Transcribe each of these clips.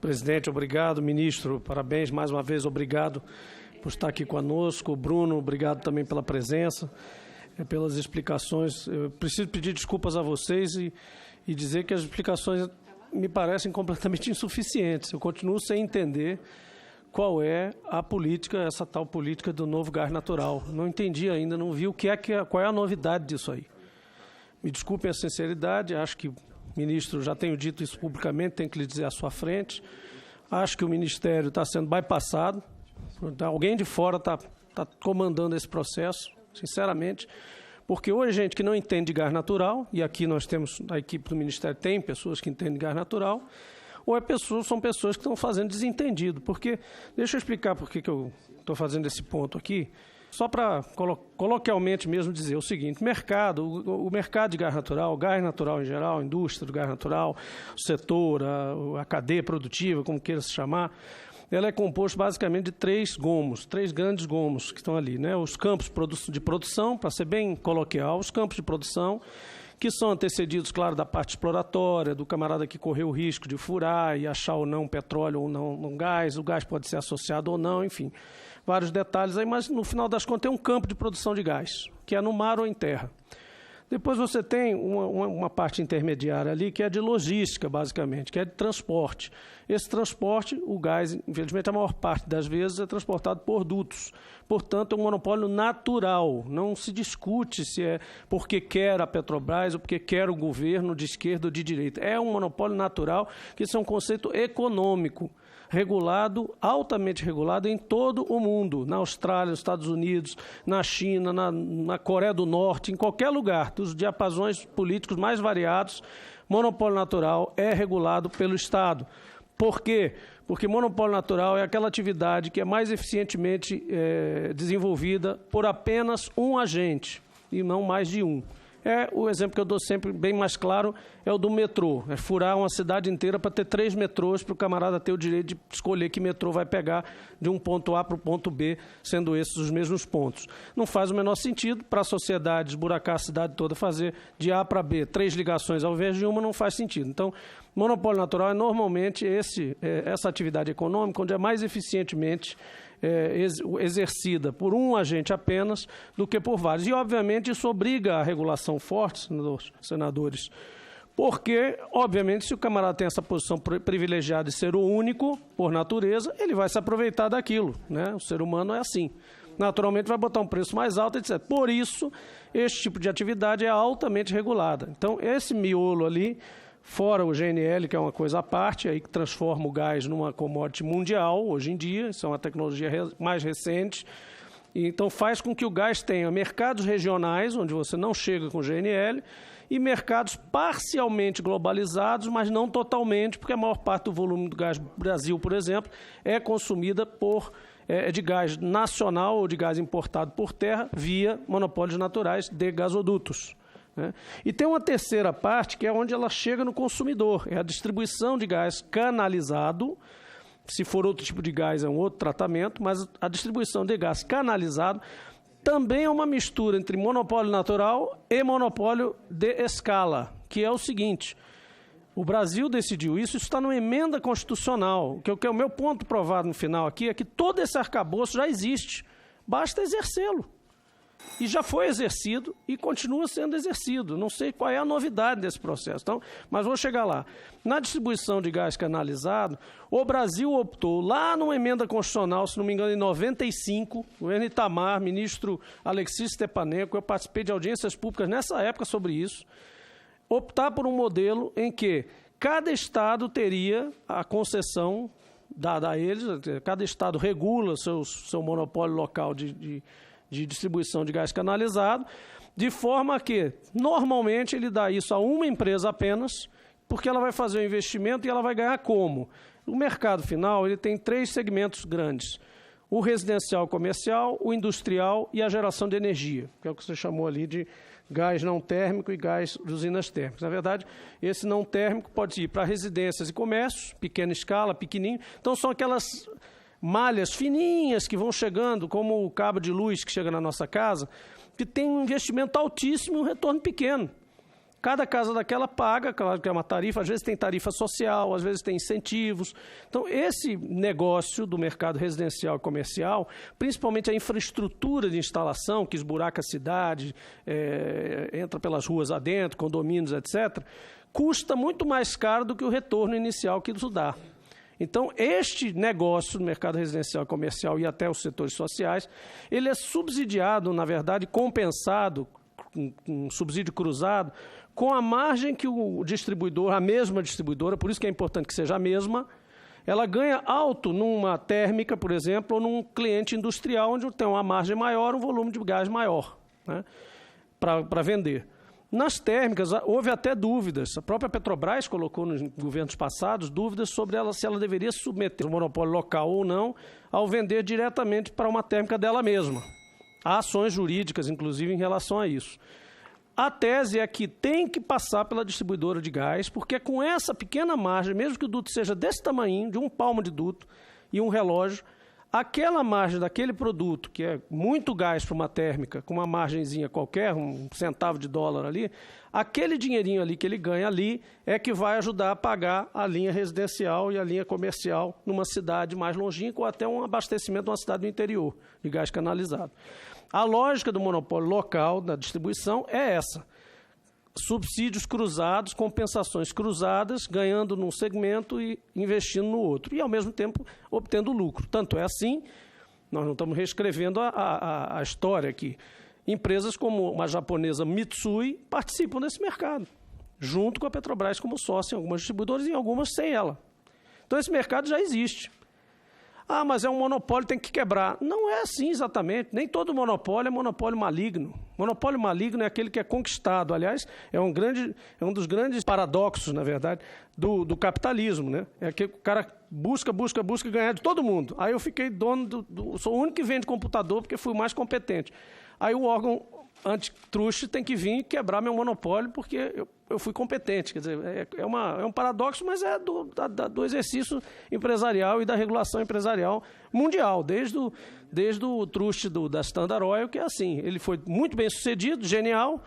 Presidente, obrigado. Ministro, parabéns mais uma vez, obrigado por estar aqui conosco. Bruno, obrigado também pela presença, pelas explicações. Eu preciso pedir desculpas a vocês e dizer que as explicações me parecem completamente insuficientes. Eu continuo sem entender qual é a política, essa tal política do novo gás natural. Não entendi ainda, não vi qual é a novidade disso aí. Me desculpem a sinceridade, acho que o ministro, já tenho dito isso publicamente, tem que lhe dizer à sua frente. Acho que o Ministério está sendo bypassado. Alguém de fora está comandando esse processo, sinceramente, porque hoje gente que não entende de gás natural, e aqui nós temos, a equipe do Ministério tem pessoas que entendem de gás natural, ou são pessoas que estão fazendo desentendido. Porque, deixa eu explicar por que eu estou fazendo esse ponto aqui, só para coloquialmente mesmo dizer o seguinte: o mercado de gás natural em geral, a indústria do gás natural, o setor, a cadeia produtiva, como queira se chamar, ela é composta basicamente de três grandes gomos que estão ali, né? Os campos de produção, para ser bem coloquial, os campos de produção, que são antecedidos, claro, da parte exploratória, do camarada que correu o risco de furar e achar ou não petróleo ou não um gás, o gás pode ser associado ou não, enfim, vários detalhes aí, mas no final das contas tem um campo de produção de gás, que é no mar ou em terra. Depois você tem uma parte intermediária ali, que é de logística, basicamente, que é de transporte. Esse transporte, o gás, infelizmente, a maior parte das vezes é transportado por dutos. Portanto, é um monopólio natural. Não se discute se é porque quer a Petrobras ou porque quer o governo de esquerda ou de direita. É um monopólio natural, que isso é um conceito econômico, regulado, altamente regulado em todo o mundo, na Austrália, nos Estados Unidos, na China, na Coreia do Norte, em qualquer lugar, dos diapasões políticos mais variados, monopólio natural é regulado pelo Estado. Por quê? Porque monopólio natural é aquela atividade que é mais eficientemente desenvolvida por apenas um agente, e não mais de um. O exemplo que eu dou sempre, bem mais claro, é o do metrô. É furar uma cidade inteira para ter 3 metrôs, para o camarada ter o direito de escolher que metrô vai pegar de um ponto A para o ponto B, sendo esses os mesmos pontos. Não faz o menor sentido para a sociedade esburacar a cidade toda, fazer de A para B 3 ligações ao invés de uma, não faz sentido. Então, monopólio natural é normalmente essa atividade econômica onde é mais eficientemente exercida por um agente apenas do que por vários. E, obviamente, isso obriga a regulação forte, senadores, porque, obviamente, se o camarada tem essa posição privilegiada de ser o único, por natureza, ele vai se aproveitar daquilo, né? O ser humano é assim. Naturalmente, vai botar um preço mais alto, etc. Por isso, este tipo de atividade é altamente regulada. Então, esse miolo ali, fora o GNL, que é uma coisa à parte, aí que transforma o gás numa commodity mundial, hoje em dia, isso é uma tecnologia mais recente, e então faz com que o gás tenha mercados regionais, onde você não chega com GNL, e mercados parcialmente globalizados, mas não totalmente, porque a maior parte do volume do gás Brasil, por exemplo, é consumida de gás nacional ou de gás importado por terra via monopólios naturais de gasodutos. E tem uma terceira parte, que é onde ela chega no consumidor, é a distribuição de gás canalizado. Se for outro tipo de gás, é um outro tratamento, mas a distribuição de gás canalizado também é uma mistura entre monopólio natural e monopólio de escala, que é o seguinte: o Brasil decidiu isso está numa emenda constitucional, que é o meu ponto provado no final aqui, é que todo esse arcabouço já existe, basta exercê-lo. E já foi exercido e continua sendo exercido. Não sei qual é a novidade desse processo, então, mas vou chegar lá. Na distribuição de gás canalizado, o Brasil optou, lá numa emenda constitucional, se não me engano, em 95, o governo Itamar, ministro Alexis Stepanenko, eu participei de audiências públicas nessa época sobre isso, optar por um modelo em que cada estado teria a concessão dada a eles, cada estado regula seu monopólio local de distribuição de gás canalizado, de forma que, normalmente, ele dá isso a uma empresa apenas, porque ela vai fazer o investimento e ela vai ganhar como? O mercado final ele tem 3 segmentos grandes: o residencial comercial, o industrial e a geração de energia, que é o que você chamou ali de gás não térmico e gás de usinas térmicas. Na verdade, esse não térmico pode ir para residências e comércios, pequena escala, pequenininho. Então, são aquelas malhas fininhas que vão chegando, como o cabo de luz que chega na nossa casa, que tem um investimento altíssimo e um retorno pequeno. Cada casa daquela paga, claro que é uma tarifa, às vezes tem tarifa social, às vezes tem incentivos. Então, esse negócio do mercado residencial e comercial, principalmente a infraestrutura de instalação, que esburaca a cidade, entra pelas ruas adentro, condomínios, etc., custa muito mais caro do que o retorno inicial que isso dá. Então, este negócio no mercado residencial e comercial e até os setores sociais, ele é subsidiado, na verdade, compensado, um subsídio cruzado, com a margem que o distribuidor, a mesma distribuidora, por isso que é importante que seja a mesma, ela ganha alto numa térmica, por exemplo, ou num cliente industrial, onde tem uma margem maior, um volume de gás maior, né, para vender. Nas térmicas, houve até dúvidas. A própria Petrobras colocou nos governos passados dúvidas sobre se ela deveria submeter o monopólio local ou não ao vender diretamente para uma térmica dela mesma. Há ações jurídicas, inclusive, em relação a isso. A tese é que tem que passar pela distribuidora de gás, porque com essa pequena margem, mesmo que o duto seja desse tamanho, de um palmo de duto e um relógio, aquela margem daquele produto, que é muito gás para uma térmica, com uma margenzinha qualquer, um centavo de dólar ali, aquele dinheirinho ali que ele ganha ali é que vai ajudar a pagar a linha residencial e a linha comercial numa cidade mais longínqua ou até um abastecimento de uma cidade do interior, de gás canalizado. A lógica do monopólio local, da distribuição, é essa. Subsídios cruzados, compensações cruzadas, ganhando num segmento e investindo no outro. E, ao mesmo tempo, obtendo lucro. Tanto é assim, nós não estamos reescrevendo a história aqui. Empresas como uma japonesa Mitsui participam desse mercado, junto com a Petrobras como sócia em algumas distribuidoras e em algumas sem ela. Então, esse mercado já existe. Ah, mas é um monopólio, tem que quebrar. Não é assim exatamente. Nem todo monopólio é monopólio maligno. Monopólio maligno é aquele que é conquistado. Aliás, é um dos grandes paradoxos, na verdade, do capitalismo, né? É que o cara busca ganhar de todo mundo. Aí eu fiquei dono sou o único que vende computador porque fui o mais competente. Aí o órgão antitruste tem que vir quebrar meu monopólio porque eu fui competente. Quer dizer, é um paradoxo, mas é do exercício empresarial e da regulação empresarial mundial, desde o truste da Standard Oil, que é assim. Ele foi muito bem sucedido, genial,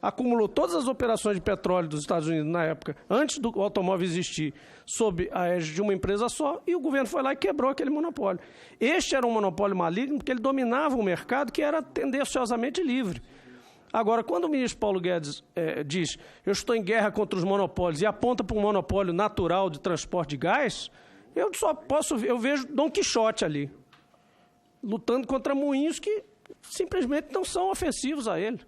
acumulou todas as operações de petróleo dos Estados Unidos na época, antes do automóvel existir, sob a égide de uma empresa só, e o governo foi lá e quebrou aquele monopólio. Este era um monopólio maligno porque ele dominava um mercado que era tendenciosamente livre. Agora, quando o ministro Paulo Guedes diz eu estou em guerra contra os monopólios e aponta para um monopólio natural de transporte de gás, eu vejo Dom Quixote ali, lutando contra moinhos que simplesmente não são ofensivos a ele.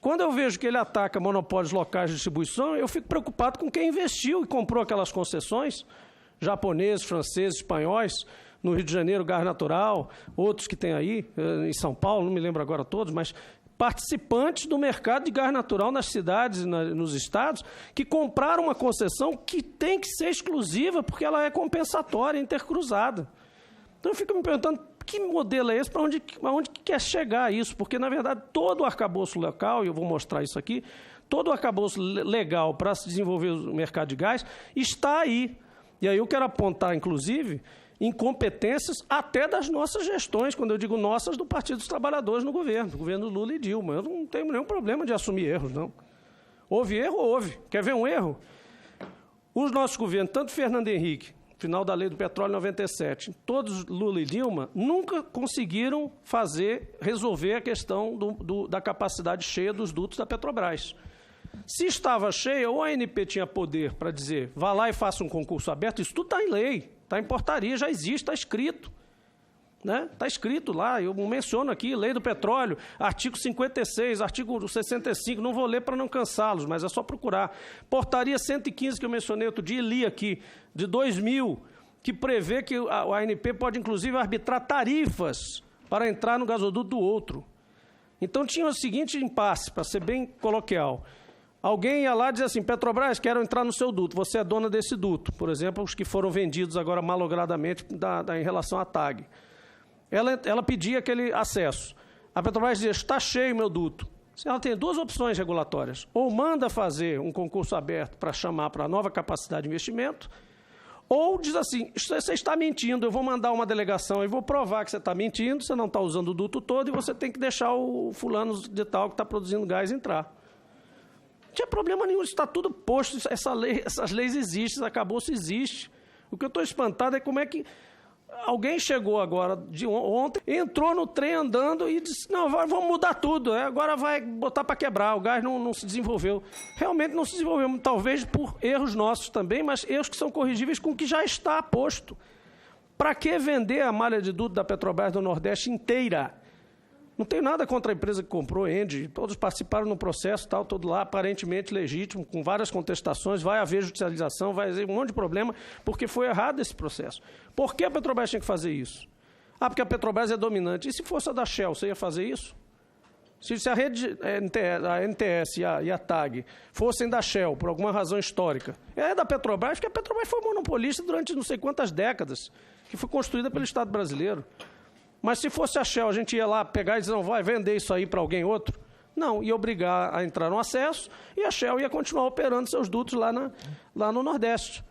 Quando eu vejo que ele ataca monopólios locais de distribuição, eu fico preocupado com quem investiu e comprou aquelas concessões, japoneses, franceses, espanhóis, no Rio de Janeiro, gás natural, outros que tem aí, em São Paulo, não me lembro agora todos, mas participantes do mercado de gás natural nas cidades e nos estados, que compraram uma concessão que tem que ser exclusiva, porque ela é compensatória, intercruzada. Então eu fico me perguntando, que modelo é esse? Para onde quer chegar isso? Porque, na verdade, todo o arcabouço local, e eu vou mostrar isso aqui, todo o arcabouço legal para se desenvolver o mercado de gás está aí. E aí eu quero apontar, inclusive, incompetências até das nossas gestões, quando eu digo nossas, do Partido dos Trabalhadores no governo Lula e Dilma. Eu não tenho nenhum problema de assumir erros, não. Houve erro? Houve. Quer ver um erro? Os nossos governos, tanto Fernando Henrique, final da lei do petróleo em 97, todos Lula e Dilma nunca conseguiram resolver a questão da capacidade cheia dos dutos da Petrobras. Se estava cheia, ou a ANP tinha poder para dizer, vá lá e faça um concurso aberto, isso tudo está em lei, está em portaria, já existe, está escrito. Está escrito lá, eu menciono aqui, lei do petróleo, artigo 56, artigo 65, não vou ler para não cansá-los, mas é só procurar. Portaria 115, que eu mencionei outro dia, e li aqui, de 2000, que prevê que a ANP pode, inclusive, arbitrar tarifas para entrar no gasoduto do outro. Então, tinha o seguinte impasse, para ser bem coloquial. Alguém ia lá e dizia assim, Petrobras, quero entrar no seu duto, você é dona desse duto. Por exemplo, os que foram vendidos agora malogradamente em relação à TAG. Ela pedia aquele acesso. A Petrobras dizia, está cheio meu duto. Ela tem duas opções regulatórias. Ou manda fazer um concurso aberto para chamar para nova capacidade de investimento, ou diz assim, você está mentindo, eu vou mandar uma delegação e vou provar que você está mentindo, você não está usando o duto todo e você tem que deixar o fulano de tal que está produzindo gás entrar. tinha problema nenhum, isso está tudo posto, essas leis existem, acabou-se existe. O que eu estou espantado é como é que alguém chegou agora, de ontem, entrou no trem andando e disse, não, vamos mudar tudo, agora vai botar para quebrar, o gás não se desenvolveu. Realmente não se desenvolveu, talvez por erros nossos também, mas erros que são corrigíveis com o que já está posto. Para que vender a malha de duto da Petrobras do Nordeste inteira? Não tenho nada contra a empresa que comprou, Engie, todos participaram no processo, tal, todo lá aparentemente legítimo, com várias contestações, vai haver judicialização, vai haver um monte de problema, porque foi errado esse processo. Por que a Petrobras tinha que fazer isso? Porque a Petrobras é dominante. E se fosse a da Shell, você ia fazer isso? Se a rede, a NTS e a TAG fossem da Shell, por alguma razão histórica, é da Petrobras, porque a Petrobras foi monopolista durante não sei quantas décadas, que foi construída pelo Estado brasileiro. Mas se fosse a Shell, a gente ia lá pegar e dizer, não, vai vender isso aí para alguém outro? Não, ia obrigar a entrar no acesso e a Shell ia continuar operando seus dutos lá no Nordeste.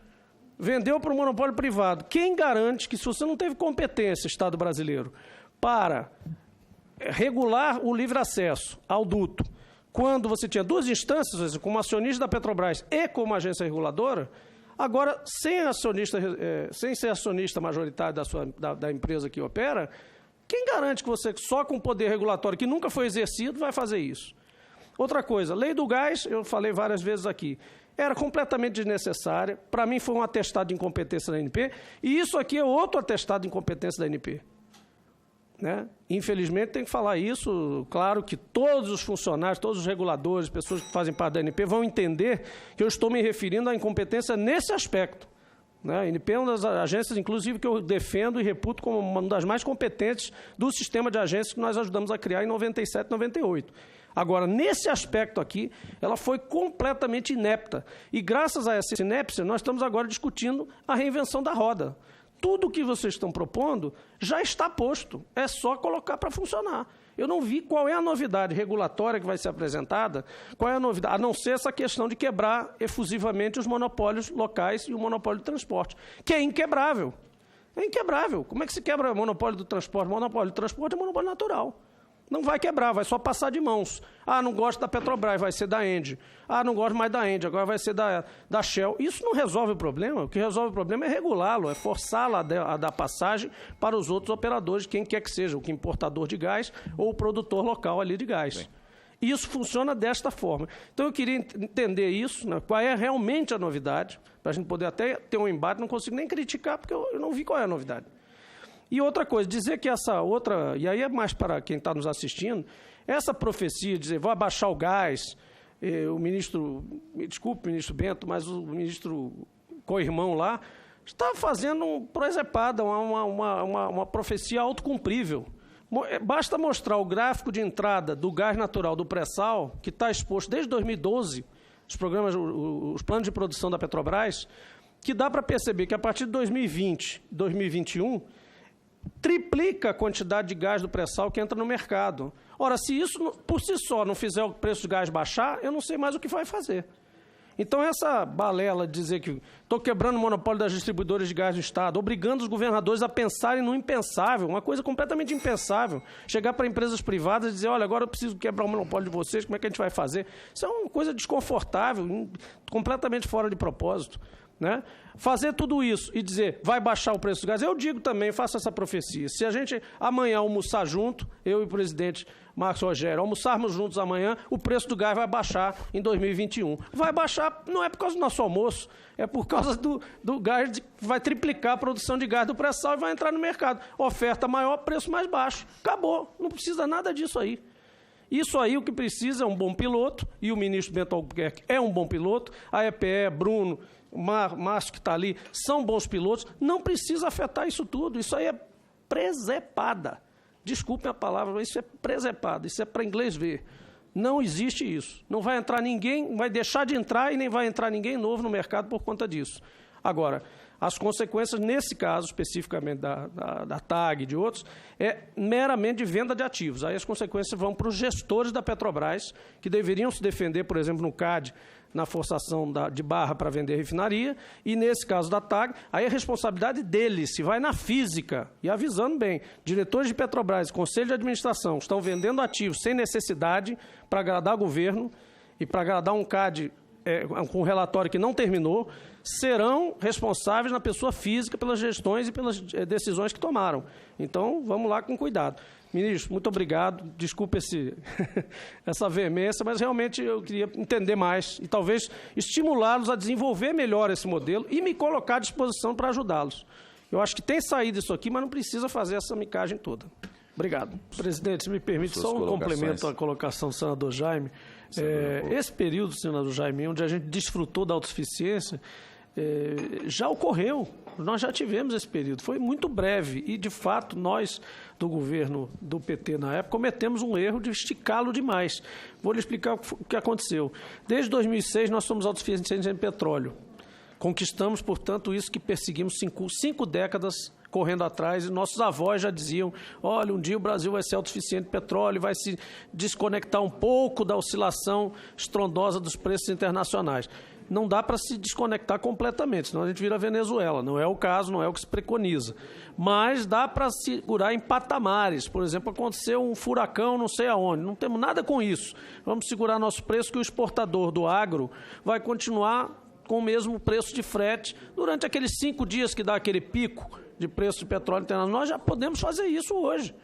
Vendeu para o monopólio privado. Quem garante que se você não teve competência, Estado brasileiro, para regular o livre acesso ao duto, quando você tinha duas instâncias, como acionista da Petrobras e como agência reguladora, agora, sem ser acionista majoritário da empresa que opera, quem garante que você, só com poder regulatório que nunca foi exercido, vai fazer isso? Outra coisa, lei do gás, eu falei várias vezes aqui, era completamente desnecessária. Para mim, foi um atestado de incompetência da ANP, e isso aqui é outro atestado de incompetência da ANP. Né? Infelizmente, tem que falar isso. Claro que todos os funcionários, todos os reguladores, pessoas que fazem parte da ANP vão entender que eu estou me referindo à incompetência nesse aspecto. Né? A ANP é uma das agências, inclusive, que eu defendo e reputo como uma das mais competentes do sistema de agências que nós ajudamos a criar em 97, 98. Agora, nesse aspecto aqui, ela foi completamente inepta. E graças a essa inépcia, nós estamos agora discutindo a reinvenção da roda. Tudo o que vocês estão propondo já está posto, é só colocar para funcionar. Eu não vi qual é a novidade regulatória que vai ser apresentada, qual é a novidade, a não ser essa questão de quebrar efusivamente os monopólios locais e o monopólio de transporte, que é inquebrável. É inquebrável. Como é que se quebra o monopólio do transporte? O monopólio do transporte é monopólio natural. Não vai quebrar, vai só passar de mãos. Não gosto da Petrobras, vai ser da Engie. Não gosto mais da Engie, agora vai ser da Shell. Isso não resolve o problema. O que resolve o problema é regulá-lo, é forçá-lo a dar passagem para os outros operadores, quem quer que seja, o importador de gás ou o produtor local ali de gás. Bem. Isso funciona desta forma. Então, eu queria entender isso, né, qual é realmente a novidade, para a gente poder até ter um embate. Não consigo nem criticar, porque eu não vi qual é a novidade. E outra coisa, dizer que essa outra, e aí é mais para quem está nos assistindo, essa profecia, dizer, vou abaixar o gás, o ministro, me desculpe, ministro Bento, mas o ministro co-irmão lá, está fazendo presepada, uma profecia autocumprível. Basta mostrar o gráfico de entrada do gás natural do pré-sal, que está exposto desde 2012, os planos de produção da Petrobras, que dá para perceber que a partir de 2020, 2021, triplica a quantidade de gás do pré-sal que entra no mercado. Ora, se isso por si só não fizer o preço do gás baixar, eu não sei mais o que vai fazer. Então, essa balela de dizer que estou quebrando o monopólio das distribuidoras de gás do Estado, obrigando os governadores a pensarem no impensável, uma coisa completamente impensável, chegar para empresas privadas e dizer, olha, agora eu preciso quebrar o monopólio de vocês, como é que a gente vai fazer? Isso é uma coisa desconfortável, completamente fora de propósito. Né? Fazer tudo isso e dizer, vai baixar o preço do gás, eu digo também, faço essa profecia, se a gente amanhã almoçar junto, eu e o presidente Marcos Rogério, almoçarmos juntos amanhã, o preço do gás vai baixar em 2021. Vai baixar, não é por causa do nosso almoço, é por causa do gás, que vai triplicar a produção de gás do pré-sal e vai entrar no mercado. Oferta maior, preço mais baixo. Acabou, não precisa nada disso aí. Isso aí o que precisa é um bom piloto, e o ministro Bento Albuquerque é um bom piloto, a EPE, Bruno, Márcio que está ali, são bons pilotos, não precisa afetar isso tudo, isso aí é presepada. Desculpem a palavra, mas isso é presepada, isso é para inglês ver. Não existe isso. Não vai entrar ninguém, vai deixar de entrar e nem vai entrar ninguém novo no mercado por conta disso. Agora, as consequências, nesse caso especificamente da TAG e de outros, é meramente de venda de ativos. Aí as consequências vão para os gestores da Petrobras, que deveriam se defender, por exemplo, no CAD, na forçação de barra para vender refinaria, e nesse caso da TAG, aí a responsabilidade deles, se vai na física, e avisando bem, diretores de Petrobras, conselho de administração, estão vendendo ativos sem necessidade para agradar o governo, e para agradar um CAD com um relatório que não terminou, serão responsáveis na pessoa física pelas gestões e pelas decisões que tomaram. Então, vamos lá com cuidado. Ministro, muito obrigado. Desculpe essa veemência, mas realmente eu queria entender mais e talvez estimulá-los a desenvolver melhor esse modelo e me colocar à disposição para ajudá-los. Eu acho que tem saído isso aqui, mas não precisa fazer essa micagem toda. Obrigado. Presidente, se me permite só um complemento à colocação do senador Jaime. Esse período, senador Jaime, onde a gente desfrutou da autossuficiência, já ocorreu. Nós já tivemos esse período. Foi muito breve e, de fato, nós, do governo do PT na época, cometemos um erro de esticá-lo demais. Vou lhe explicar o que aconteceu. Desde 2006, nós somos autossuficientes em petróleo. Conquistamos, portanto, isso que perseguimos 5 décadas correndo atrás, e nossos avós já diziam, olha, um dia o Brasil vai ser autossuficiente em petróleo, vai se desconectar um pouco da oscilação estrondosa dos preços internacionais. Não dá para se desconectar completamente, senão a gente vira Venezuela. Não é o caso, não é o que se preconiza. Mas dá para segurar em patamares. Por exemplo, aconteceu um furacão não sei aonde. Não temos nada com isso. Vamos segurar nosso preço, que o exportador do agro vai continuar com o mesmo preço de frete durante aqueles 5 dias que dá aquele pico de preço de petróleo internacional. Nós já podemos fazer isso hoje.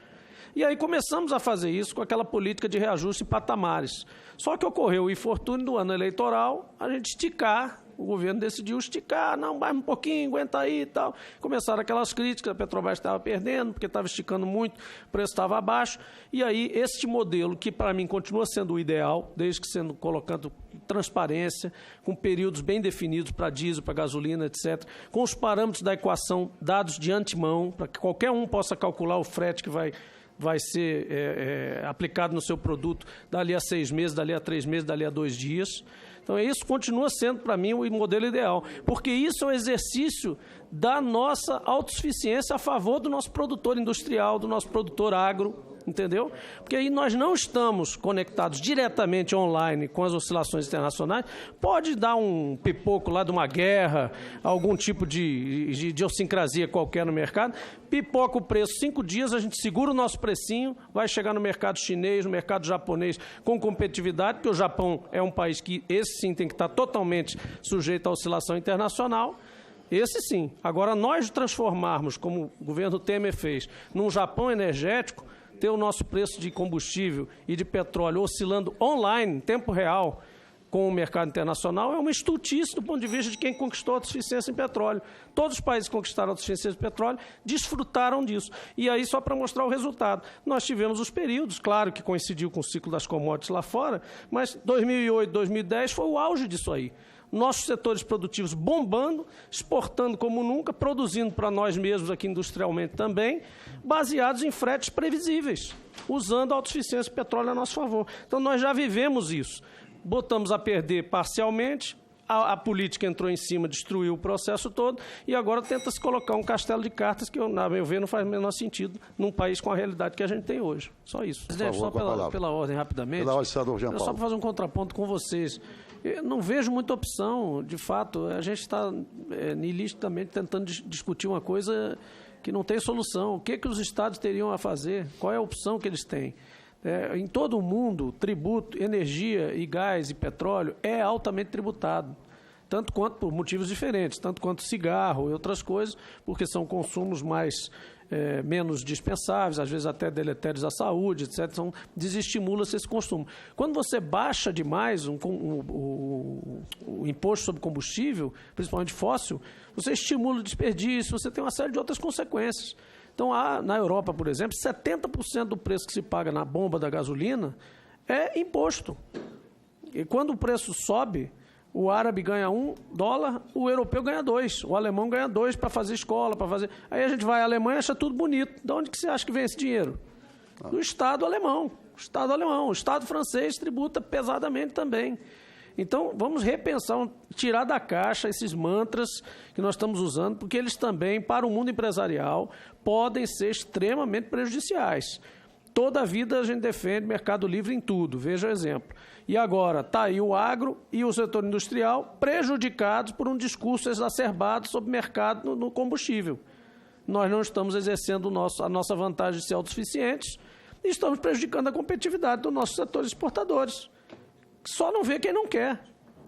E aí começamos a fazer isso com aquela política de reajuste em patamares. Só que ocorreu o infortúnio do ano eleitoral, a gente esticar, o governo decidiu esticar, não, mais um pouquinho, aguenta aí e tal. Começaram aquelas críticas, a Petrobras estava perdendo, porque estava esticando muito, o preço estava abaixo. E aí, este modelo, que para mim continua sendo o ideal, desde que sendo colocando transparência, com períodos bem definidos para diesel, para gasolina, etc., com os parâmetros da equação dados de antemão, para que qualquer um possa calcular o frete que vai ser aplicado no seu produto dali a 6 meses, dali a 3 meses, dali a 2 dias. Então, isso continua sendo, para mim, o modelo ideal, porque isso é um exercício da nossa autossuficiência a favor do nosso produtor industrial, do nosso produtor agro, entendeu? Porque aí nós não estamos conectados diretamente online com as oscilações internacionais. Pode dar um pipoco lá de uma guerra, algum tipo de idiosincrasia qualquer no mercado, pipoca o preço 5 dias, a gente segura o nosso precinho, vai chegar no mercado chinês, no mercado japonês com competitividade, porque o Japão é um país que esse sim tem que estar totalmente sujeito à oscilação internacional. Esse sim. Agora, nós transformarmos, como o governo Temer fez, num Japão energético, ter o nosso preço de combustível e de petróleo oscilando online, em tempo real, com o mercado internacional, é uma estultice do ponto de vista de quem conquistou a autossuficiência em petróleo. Todos os países que conquistaram a autossuficiência em petróleo desfrutaram disso. E aí, só para mostrar o resultado, nós tivemos os períodos, claro que coincidiu com o ciclo das commodities lá fora, mas 2008, 2010 foi o auge disso aí. Nossos setores produtivos bombando, exportando como nunca, produzindo para nós mesmos aqui industrialmente também, baseados em fretes previsíveis, usando a autossuficiência do petróleo a nosso favor. Então, nós já vivemos isso. Botamos a perder parcialmente, a política entrou em cima, destruiu o processo todo, e agora tenta-se colocar um castelo de cartas que, na meu ver, não faz o menor sentido num país com a realidade que a gente tem hoje. Só isso. Presidente, só pela ordem, rapidamente. Pela ordem, senador Jean Paulo. Só para fazer um contraponto com vocês. Eu não vejo muita opção, de fato. A gente está nihilisticamente tentando discutir uma coisa que não tem solução. O que os estados teriam a fazer? Qual é a opção que eles têm? Em todo o mundo, tributo, energia e gás e petróleo é altamente tributado, tanto quanto por motivos diferentes, tanto quanto cigarro e outras coisas, porque são consumos menos dispensáveis, às vezes até deletérios à saúde, etc. Então, desestimula-se esse consumo. Quando você baixa demais o imposto sobre combustível, principalmente fóssil, você estimula o desperdício, você tem uma série de outras consequências. Então, na Europa, por exemplo, 70% do preço que se paga na bomba da gasolina é imposto. E quando o preço sobe, o árabe ganha $1, o europeu ganha 2, o alemão ganha 2 para fazer escola, para fazer... Aí a gente vai à Alemanha e acha tudo bonito. De onde que você acha que vem esse dinheiro? Do Estado alemão. O Estado francês tributa pesadamente também. Então, vamos repensar, tirar da caixa esses mantras que nós estamos usando, porque eles também, para o mundo empresarial, podem ser extremamente prejudiciais. Toda a vida a gente defende mercado livre em tudo, veja o exemplo. E agora está aí o agro e o setor industrial prejudicados por um discurso exacerbado sobre mercado no combustível. Nós não estamos exercendo a nossa vantagem de ser autossuficientes e estamos prejudicando a competitividade dos nossos setores exportadores. Só não vê quem não quer.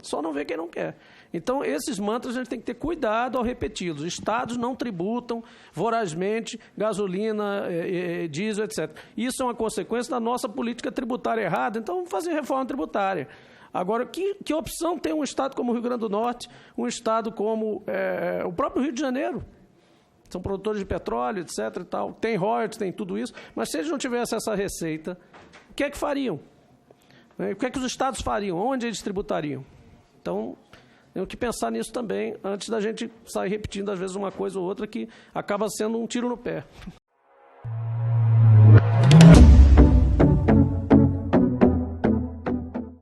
Só não vê quem não quer. Então, esses mantras a gente tem que ter cuidado ao repeti-los. Estados não tributam vorazmente gasolina, diesel, etc. Isso é uma consequência da nossa política tributária errada. Então, vamos fazer reforma tributária. Agora, que opção tem um estado como o Rio Grande do Norte, um estado como o próprio Rio de Janeiro? São produtores de petróleo, etc. E tal. Tem royalties, tem tudo isso. Mas se eles não tivessem essa receita, o que é que fariam? O que é que os estados fariam? Onde eles tributariam? Então, temos que pensar nisso também, antes da gente sair repetindo, às vezes, uma coisa ou outra que acaba sendo um tiro no pé.